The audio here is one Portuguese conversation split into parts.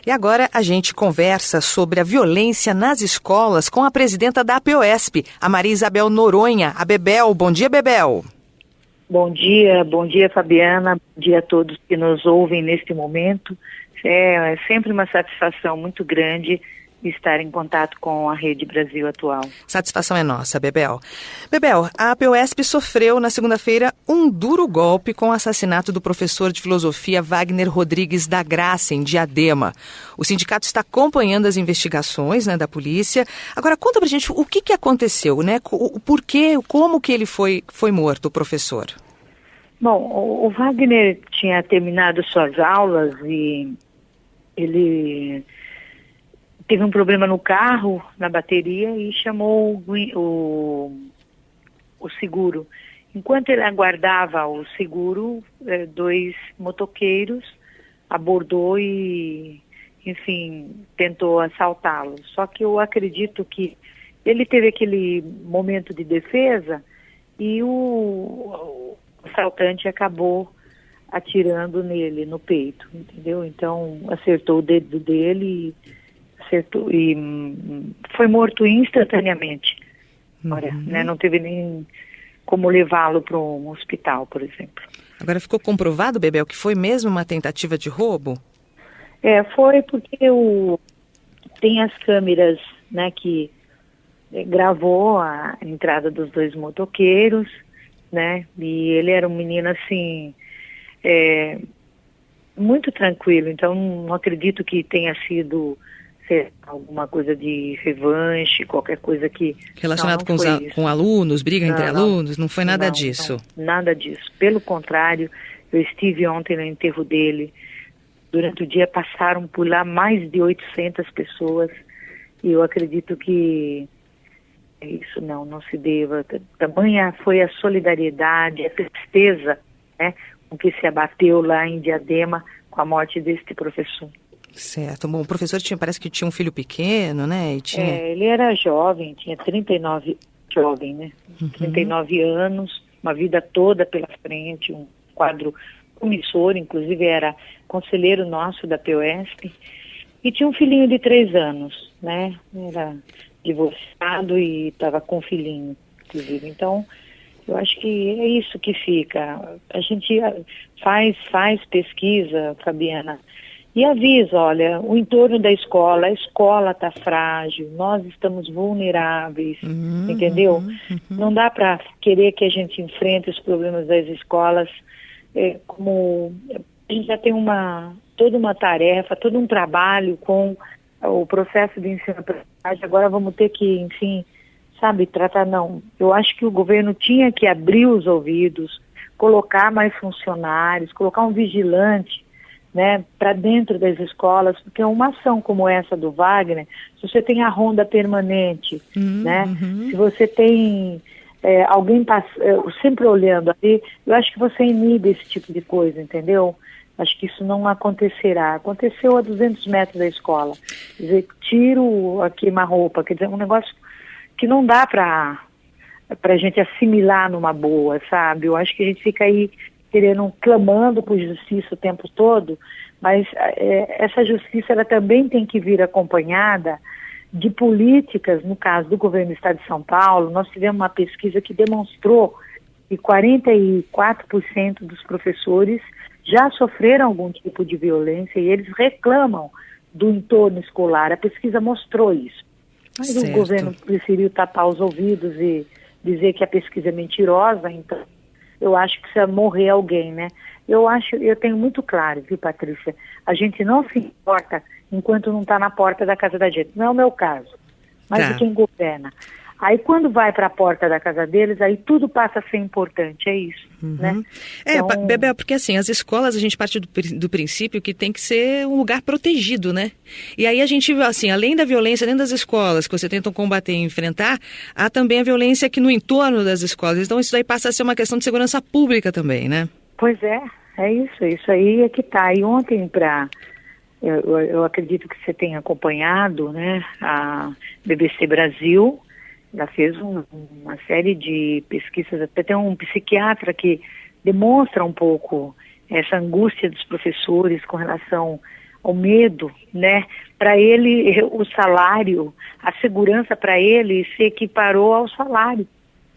E agora a gente conversa sobre a violência nas escolas com a presidenta da APOESP, a Maria Isabel Noronha, a Bebel. Bom dia, Bebel. Bom dia, Fabiana. Bom dia a todos que nos ouvem neste momento. É sempre uma satisfação muito grande estar em contato com a Rede Brasil Atual. Satisfação é nossa, Bebel. Bebel, a APOESP sofreu na segunda-feira um duro golpe com o assassinato do professor de filosofia Wagner Rodrigues da Graça, em Diadema. O sindicato está acompanhando as investigações, da polícia. Agora, conta pra gente o que aconteceu, o porquê, como que ele foi morto, o professor? Bom, o Wagner tinha terminado suas aulas e ele teve um problema no carro, na bateria, e chamou o seguro. Enquanto ele aguardava o seguro, 2 motoqueiros abordou e, enfim, tentou assaltá-lo. Só que eu acredito que ele teve aquele momento de defesa e o assaltante acabou atirando nele, no peito, entendeu? Então, acertou o dedo dele e foi morto instantaneamente. Agora, não teve nem como levá-lo para um hospital, por exemplo. Agora ficou comprovado, Bebel, que foi mesmo uma tentativa de roubo? Foi porque tem as câmeras, que gravou a entrada dos 2 motoqueiros, e ele era um menino assim, muito tranquilo, então não acredito que tenha sido alguma coisa de revanche, qualquer coisa que... Relacionado com alunos, briga entre alunos, não foi nada disso? Não, nada disso. Pelo contrário, eu estive ontem no enterro dele. Durante o dia passaram por lá mais de 800 pessoas e eu acredito que isso não se deva. Tamanha foi a solidariedade, a tristeza, com que se abateu lá em Diadema com a morte deste professor. Certo. Bom, o professor parece que tinha um filho pequeno, E tinha... ele era jovem, tinha 39 anos, uma vida toda pela frente, um quadro promissor, inclusive era conselheiro nosso da APOESP, e tinha um filhinho de 3 anos, Era divorciado e estava com um filhinho, inclusive. Então, eu acho que é isso que fica. A gente faz pesquisa, Fabiana, e avisa, olha, o entorno da escola, a escola está frágil, nós estamos vulneráveis, entendeu? Não dá para querer que a gente enfrente os problemas das escolas como a gente já tem toda uma tarefa, todo um trabalho com o processo de ensino-aprendizagem, agora vamos ter que, enfim, tratar, não. Eu acho que o governo tinha que abrir os ouvidos, colocar mais funcionários, colocar um vigilante, para dentro das escolas, porque uma ação como essa do Wagner, se você tem a ronda permanente, se você tem alguém sempre olhando ali, eu acho que você inibe esse tipo de coisa, entendeu? Acho que isso não acontecerá. Aconteceu a 200 metros da escola. Quer dizer, tiro a queima-roupa, quer dizer, um negócio que não dá para a gente assimilar numa boa, sabe? Eu acho que a gente fica aí clamando por justiça o tempo todo, mas essa justiça ela também tem que vir acompanhada de políticas, no caso do governo do Estado de São Paulo. Nós tivemos uma pesquisa que demonstrou que 44% dos professores já sofreram algum tipo de violência e eles reclamam do entorno escolar. A pesquisa mostrou isso. Mas certo. O governo preferiu tapar os ouvidos e dizer que a pesquisa é mentirosa, então eu acho que precisa morrer alguém, Eu tenho muito claro, viu, Patrícia? A gente não se importa enquanto não está na porta da casa da gente. Não é o meu caso, mas de quem governa. Aí quando vai para a porta da casa deles, aí tudo passa a ser importante, é isso, Então... Bebel, porque assim, as escolas, a gente parte do princípio que tem que ser um lugar protegido, E aí a gente, assim, além da violência dentro das escolas, que você tenta combater e enfrentar, há também a violência aqui no entorno das escolas. Então isso daí passa a ser uma questão de segurança pública também, Pois é isso aí é que tá. E ontem eu acredito que você tenha acompanhado, a BBC Brasil. Ela fez uma série de pesquisas, até tem um psiquiatra que demonstra um pouco essa angústia dos professores com relação o medo, né? Para ele, o salário, a segurança para ele se equiparou ao salário,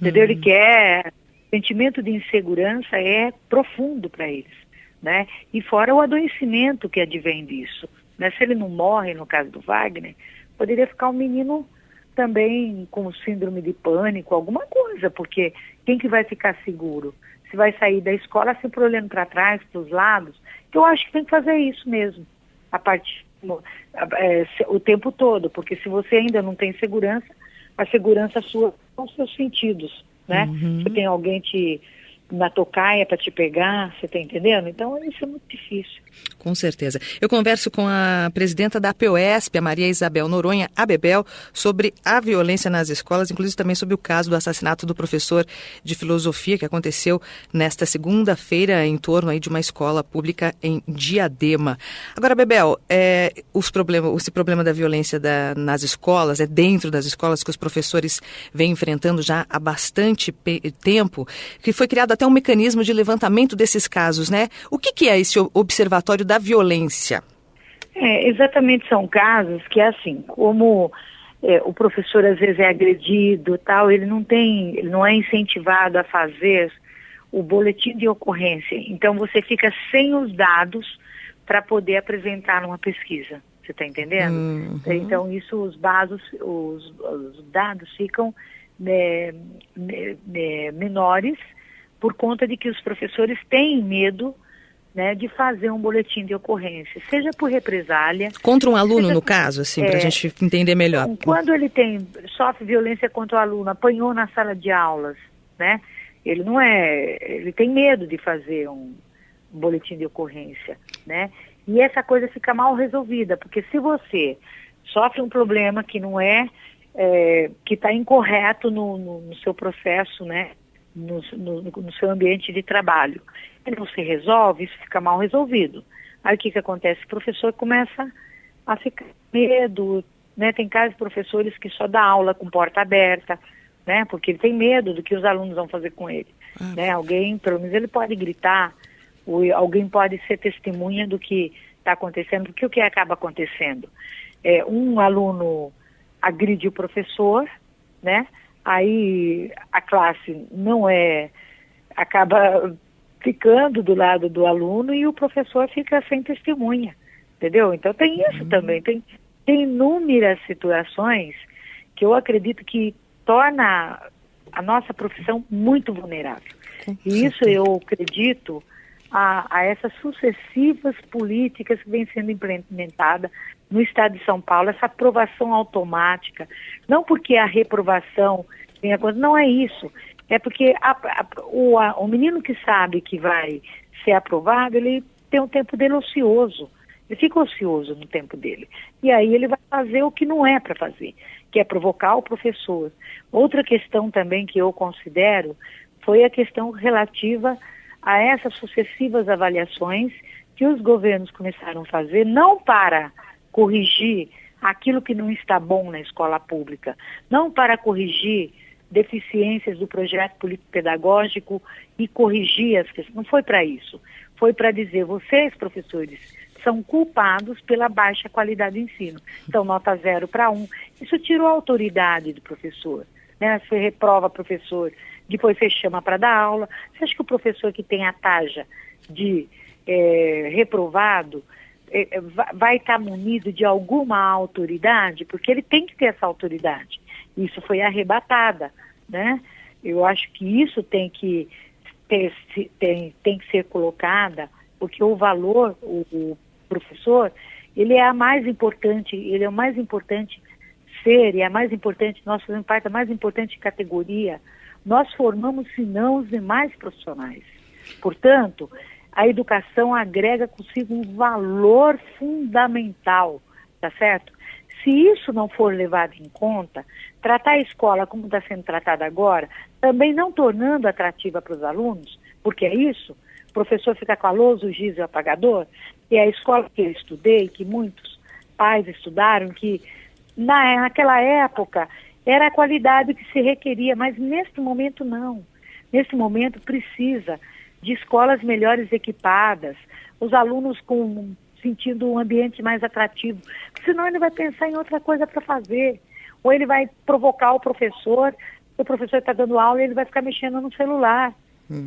entendeu? Ele quer, o sentimento de insegurança é profundo para eles, né? E fora o adoecimento que advém disso, né? Se ele não morre, no caso do Wagner, poderia ficar um menino também com síndrome de pânico, alguma coisa, porque quem que vai ficar seguro? Se vai sair da escola sempre olhando para trás, para os lados, que eu acho que tem que fazer isso mesmo, o tempo todo, porque se você ainda não tem segurança, a segurança sua são os seus sentidos, né? Você tem alguém na tocaia para te pegar, você está entendendo? Então isso é muito difícil. Com certeza. Eu converso com a presidenta da APOESP, a Maria Isabel Noronha, a Bebel, sobre a violência nas escolas, inclusive também sobre o caso do assassinato do professor de filosofia que aconteceu nesta segunda-feira em torno aí de uma escola pública em Diadema. Agora, Bebel, esse problema da violência nas escolas, dentro das escolas que os professores vêm enfrentando já há bastante tempo, que foi criado até um mecanismo de levantamento desses casos, né? O que é esse observatório da violência? Exatamente, são casos que, assim, como o professor às vezes é agredido, tal, ele não é incentivado a fazer o boletim de ocorrência. Então você fica sem os dados para poder apresentar numa pesquisa. Você está entendendo? Então isso, os dados ficam menores por conta de que os professores têm medo, né, de fazer um boletim de ocorrência, seja por represália... Contra um aluno, no caso, assim, para a gente entender melhor. Quando ele sofre violência contra o aluno, apanhou na sala de aulas, né, ele tem medo de fazer um boletim de ocorrência, né, e essa coisa fica mal resolvida, porque se você sofre um problema que não que está incorreto no seu processo, né, no seu ambiente de trabalho, e não se resolve, isso fica mal resolvido. Aí o que acontece? O professor começa a ficar com medo, né? Tem casos de professores que só dá aula com porta aberta, né? Porque ele tem medo do que os alunos vão fazer com ele. Né? Alguém, pelo menos ele pode gritar, ou alguém pode ser testemunha do que está acontecendo, porque o que acaba acontecendo? Um aluno agride o professor, né? Aí a classe acaba ficando do lado do aluno e o professor fica sem testemunha, entendeu? Então tem isso também, tem inúmeras situações que eu acredito que torna a nossa profissão muito vulnerável. E isso eu acredito a essas sucessivas políticas que vêm sendo implementadas no estado de São Paulo, essa aprovação automática, não porque a reprovação tem a coisa, não é isso. É porque o menino que sabe que vai ser aprovado, ele tem um tempo dele ocioso. Ele fica ocioso no tempo dele. E aí ele vai fazer o que não é para fazer, que é provocar o professor. Outra questão também que eu considero foi a questão relativa a essas sucessivas avaliações que os governos começaram a fazer, não para corrigir aquilo que não está bom na escola pública, não para corrigir deficiências do projeto político-pedagógico e corrigir as questões. Não foi para isso. Foi para dizer, vocês, professores, são culpados pela baixa qualidade do ensino. Então, nota 0 para 1. Isso tirou a autoridade do professor, né? Você reprova professor, depois você chama para dar aula. Você acha que o professor que tem a taxa de reprovado vai estar munido de alguma autoridade? Porque ele tem que ter essa autoridade. Isso foi arrebatada, né? Eu acho que isso tem que ser colocada, porque o valor, o professor, ele é o mais importante ser, e é a mais importante, nós fazemos parte da mais importante categoria. Nós formamos, se não, os demais profissionais. Portanto, a educação agrega consigo um valor fundamental, tá certo? Se isso não for levado em conta, tratar a escola como está sendo tratada agora, também não tornando atrativa para os alunos, porque é isso, o professor fica com a lousa, o giz e o apagador, e a escola que eu estudei, que muitos pais estudaram, que naquela época era a qualidade que se requeria, mas neste momento não. Neste momento precisa de escolas melhores equipadas, os alunos com sentindo um ambiente mais atrativo. Senão ele vai pensar em outra coisa para fazer. Ou ele vai provocar o professor está dando aula e ele vai ficar mexendo no celular.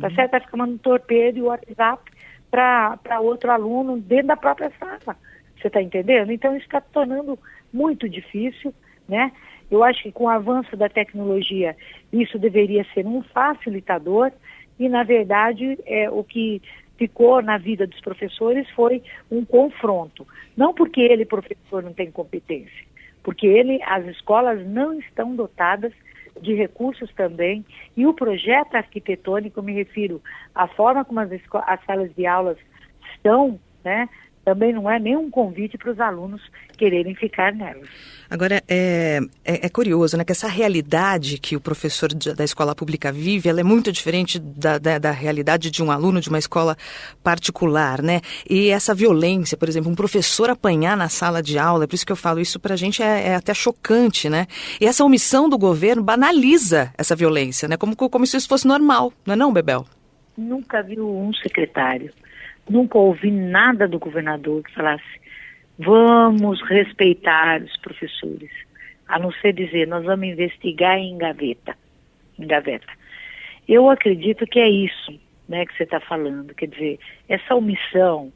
Tá certo? Vai ficar mandando torpedo e WhatsApp para outro aluno dentro da própria sala. Você está entendendo? Então isso está tornando muito difícil, né? Eu acho que com o avanço da tecnologia isso deveria ser um facilitador e, na verdade, o que ficou na vida dos professores foi um confronto. Não porque ele, professor, não tem competência, porque as escolas não estão dotadas de recursos também, e o projeto arquitetônico, me refiro à forma como as salas de aulas estão, né, também não é nenhum convite para os alunos quererem ficar nelas. Agora, é curioso, né, que essa realidade que o professor da escola pública vive, ela é muito diferente da realidade de um aluno de uma escola particular, né? E essa violência, por exemplo, um professor apanhar na sala de aula, é por isso que eu falo, isso pra gente é até chocante, né? E essa omissão do governo banaliza essa violência, né? Como se isso fosse normal, não é não, Bebel? Nunca viu um secretário, nunca ouvi nada do governador que falasse: vamos respeitar os professores, a não ser dizer, nós vamos investigar em gaveta. Eu acredito que é isso, né, que você está falando, quer dizer, essa omissão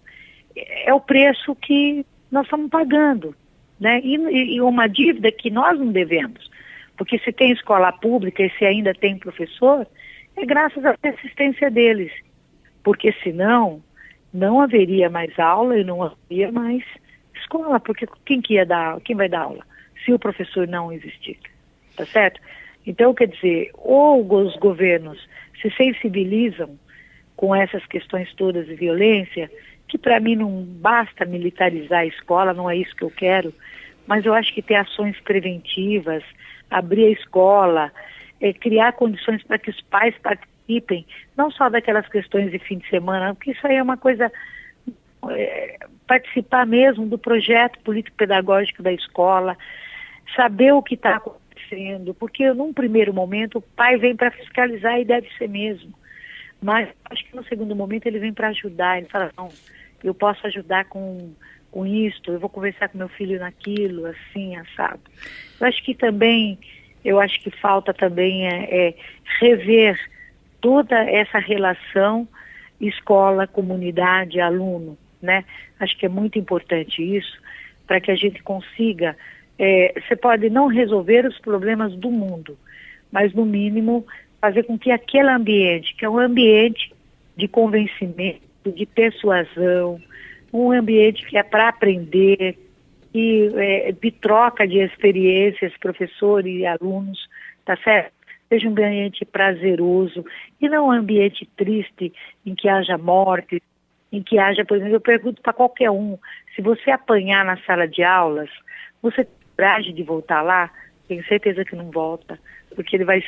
é o preço que nós estamos pagando, né, e uma dívida que nós não devemos, porque se tem escola pública e se ainda tem professor, é graças à assistência deles, porque senão não haveria mais aula e não haveria mais escola, porque quem vai dar aula se o professor não existir, tá certo? Então, quer dizer, ou os governos se sensibilizam com essas questões todas de violência, que para mim não basta militarizar a escola, não é isso que eu quero, mas eu acho que ter ações preventivas, abrir a escola, criar condições para que os pais participem, não só daquelas questões de fim de semana, porque isso aí é uma coisa, participar mesmo do projeto político-pedagógico da escola, saber o que está acontecendo, porque num primeiro momento o pai vem para fiscalizar e deve ser mesmo, mas acho que no segundo momento ele vem para ajudar, ele fala, não, eu posso ajudar com isto, eu vou conversar com meu filho naquilo, assim, assado. Eu acho que falta também rever toda essa relação escola, comunidade, aluno, né? Acho que é muito importante isso, para que a gente consiga, você pode não resolver os problemas do mundo, mas no mínimo fazer com que aquele ambiente, que é um ambiente de convencimento, de persuasão, um ambiente que é para aprender, e de troca de experiências, professor e alunos, tá certo? Seja um ambiente prazeroso e não um ambiente triste em que haja morte, em que haja, por exemplo, eu pergunto para qualquer um, se você apanhar na sala de aulas, você tem coragem de voltar lá? Tenho certeza que não volta, porque ele vai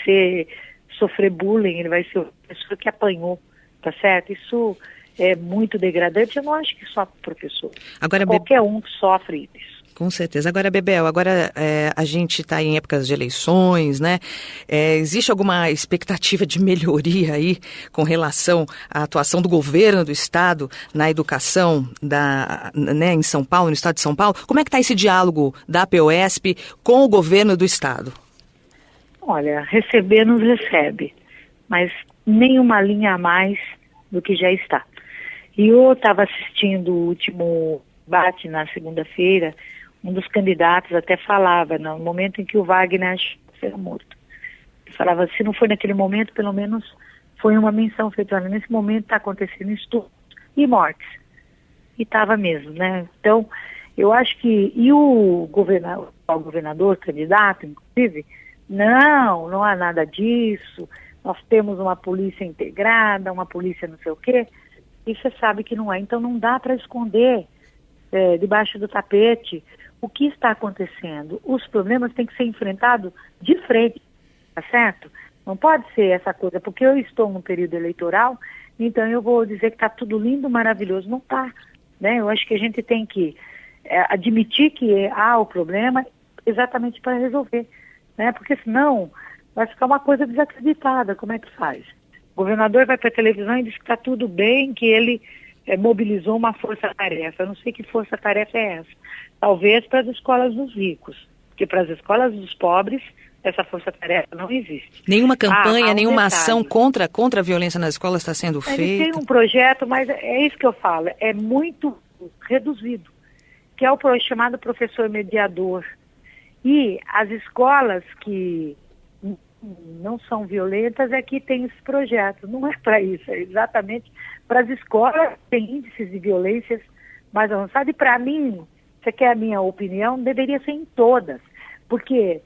sofrer bullying, ele vai ser uma pessoa que apanhou, tá certo? Isso é muito degradante, eu não acho que só professor. Agora, qualquer um que sofre isso. Com certeza. Agora, Bebel, a gente está em épocas de eleições, né? Existe alguma expectativa de melhoria aí com relação à atuação do governo do Estado na educação né, em São Paulo, no Estado de São Paulo? Como é que está esse diálogo da APOESP com o governo do Estado? Olha, receber nos recebe, mas nenhuma linha a mais do que já está. E eu estava assistindo o último debate na segunda-feira, um dos candidatos até falava, no momento em que o Wagner foi morto. Ele falava, se não foi naquele momento, pelo menos foi uma menção feita. Nesse momento está acontecendo estupros e mortes. E estava mesmo, né? Então, eu acho que... E o governador, candidato, inclusive, não há nada disso, nós temos uma polícia integrada, uma polícia não sei o quê, e você sabe que não é. Então, não dá para esconder debaixo do tapete o que está acontecendo. Os problemas têm que ser enfrentados de frente, tá certo? Não pode ser essa coisa, porque eu estou num período eleitoral, então eu vou dizer que está tudo lindo, maravilhoso. Não está, né? Eu acho que a gente tem que admitir que há o problema exatamente para resolver, né? Porque senão vai ficar uma coisa desacreditada. Como é que faz? O governador vai para a televisão e diz que está tudo bem, que ele mobilizou uma força-tarefa. Eu não sei que força-tarefa é essa. Talvez para as escolas dos ricos, porque para as escolas dos pobres, essa força-tarefa não existe. Nenhuma campanha, nenhuma ação contra a violência nas escolas está sendo feita? Eles têm um projeto, mas é isso que eu falo, é muito reduzido, que é o chamado professor mediador. E as escolas que não são violentas é que tem esse projeto. Não é para isso, é exatamente para as escolas que têm índices de violências mais avançados. E para mim, você quer a minha opinião, deveria ser em todas, porque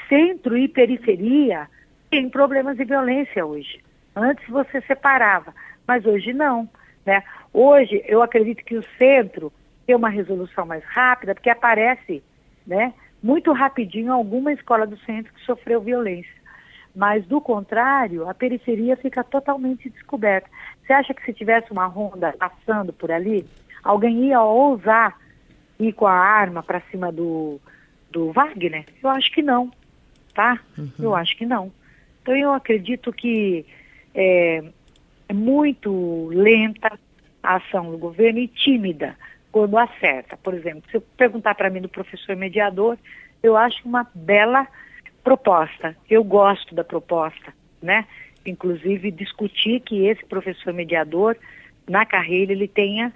centro e periferia tem problemas de violência hoje. Antes você separava, mas hoje não, né? Hoje eu acredito que o centro tem uma resolução mais rápida, porque aparece, né, muito rapidinho alguma escola do centro que sofreu violência. Mas, do contrário, a periferia fica totalmente descoberta. Você acha que se tivesse uma ronda passando por ali, alguém ia ousar ir com a arma para cima do Wagner? Eu acho que não, tá? Eu acho que não. Então, eu acredito que é muito lenta a ação do governo e tímida quando acerta. Por exemplo, se eu perguntar para mim do professor mediador, eu acho uma bela proposta. Eu gosto da proposta, né? Inclusive discutir que esse professor mediador, na carreira, ele tenha,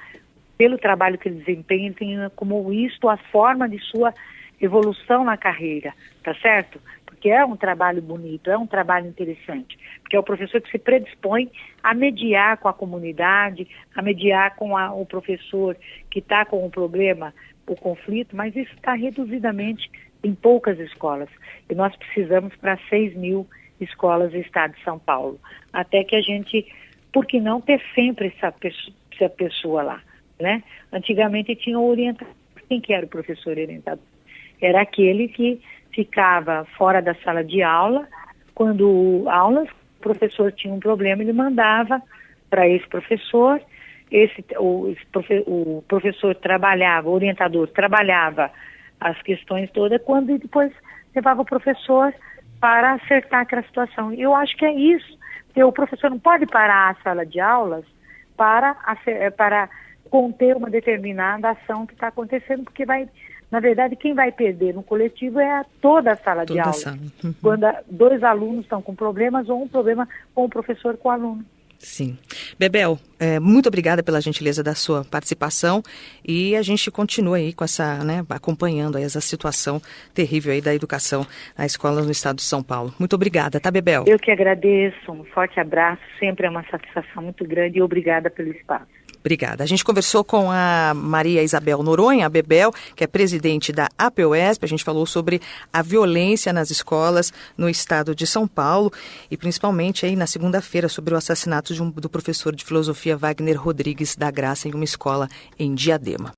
pelo trabalho que ele desempenha, ele tenha como isto a forma de sua evolução na carreira, tá certo? Porque é um trabalho bonito, é um trabalho interessante, porque é o professor que se predispõe a mediar com a comunidade, a mediar com o professor que está com o problema, o conflito, mas isso está reduzidamente em poucas escolas. E nós precisamos para 6.000 escolas do estado de São Paulo. Até que a gente, por que não ter sempre essa pessoa lá, né? Antigamente tinha o orientador. Quem que era o professor orientador? Era aquele que ficava fora da sala de aula, quando o professor tinha um problema, ele mandava para esse professor, o professor trabalhava, o orientador trabalhava as questões todas, quando depois levava o professor para acertar aquela situação. Eu acho que é isso. O professor não pode parar a sala de aulas para conter uma determinada ação que está acontecendo, porque na verdade, quem vai perder no coletivo é toda a sala de aula. Quando dois alunos estão com problemas ou um problema com o professor com o aluno. Sim. Bebel, muito obrigada pela gentileza da sua participação e a gente continua aí com essa, né, acompanhando aí essa situação terrível aí da educação na escola no estado de São Paulo. Muito obrigada, tá, Bebel? Eu que agradeço, um forte abraço, sempre é uma satisfação muito grande e obrigada pelo espaço. Obrigada. A gente conversou com a Maria Isabel Noronha, a Bebel, que é presidente da APUESP. A gente falou sobre a violência nas escolas no estado de São Paulo e principalmente aí na segunda-feira sobre o assassinato do professor de filosofia Wagner Rodrigues da Graça em uma escola em Diadema.